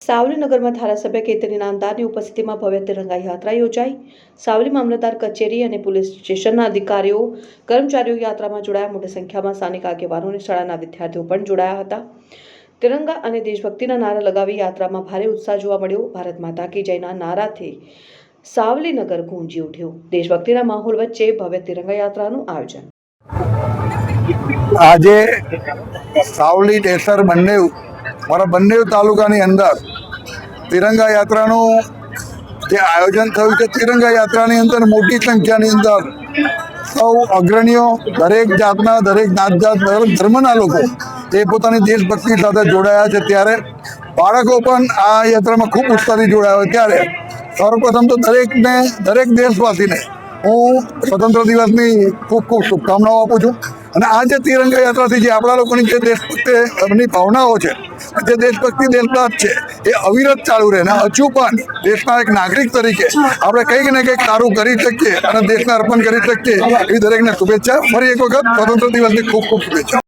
સાવલીનગરમાં ધારાસભ્ય કેતન ઇનામદારની ઉપસ્થિતિમાં ભવ્ય તિરંગા યાત્રા યોજાઈ। સાવલી મામલતદાર કચેરી અને પોલીસ સ્ટેશનના અધિકારીઓ કર્મચારીઓ યાત્રામાં જોડાયા। મોટી સંખ્યામાં સ્થાનિક આગેવાનો અને શાળાના વિદ્યાર્થીઓ પણ જોડાયા હતા। તિરંગા અને દેશભક્તિના નારા લગાવી યાત્રામાં ભારે ઉત્સાહ જોવા મળ્યો। ભારત માતા કી જયના નારાથી સાવલીનગર ગુંજી ઉઠ્યું। દેશભક્તિના માહોલ વચ્ચે ભવ્ય તિરંગા યાત્રાનું આયોજન। આજે સાવલી ડેસર બંને મારા બંને તાલુકાની અંદર તિરંગા યાત્રાનું જે આયોજન થયું છે। તિરંગા યાત્રાની અંદર મોટી સંખ્યાની અંદર સૌ અગ્રણીઓ, દરેક જાતના, દરેક નાત-જાત, દરેક ધર્મના લોકો એ પોતાની દેશભક્તિ સાથે જોડાયા છે। ત્યારે બાળકો પણ આ યાત્રામાં ખૂબ ઉત્સાહથી જોડાયા હોય ત્યારે સર્વપ્રથમ તો દરેક દેશવાસીને હું સ્વતંત્ર દિવસની ખૂબ ખૂબ શુભકામનાઓ આપું છું। અને આ જે તિરંગા યાત્રાથી જે આપણા લોકોની જે દેશભક્તિની ભાવનાઓ છે, જે દેશભક્તિ દેશપ્રાદ છે, એ અવિરત ચાલુ રહે અને હજુ પણ દેશના એક નાગરિક તરીકે આપણે કંઈક ને કંઈક સારું કરી શકીએ અને દેશને અર્પણ કરી શકીએ એવી દરેકને શુભેચ્છા। ફરી એક વખત સ્વતંત્ર દિવસની ખૂબ ખૂબ શુભેચ્છા।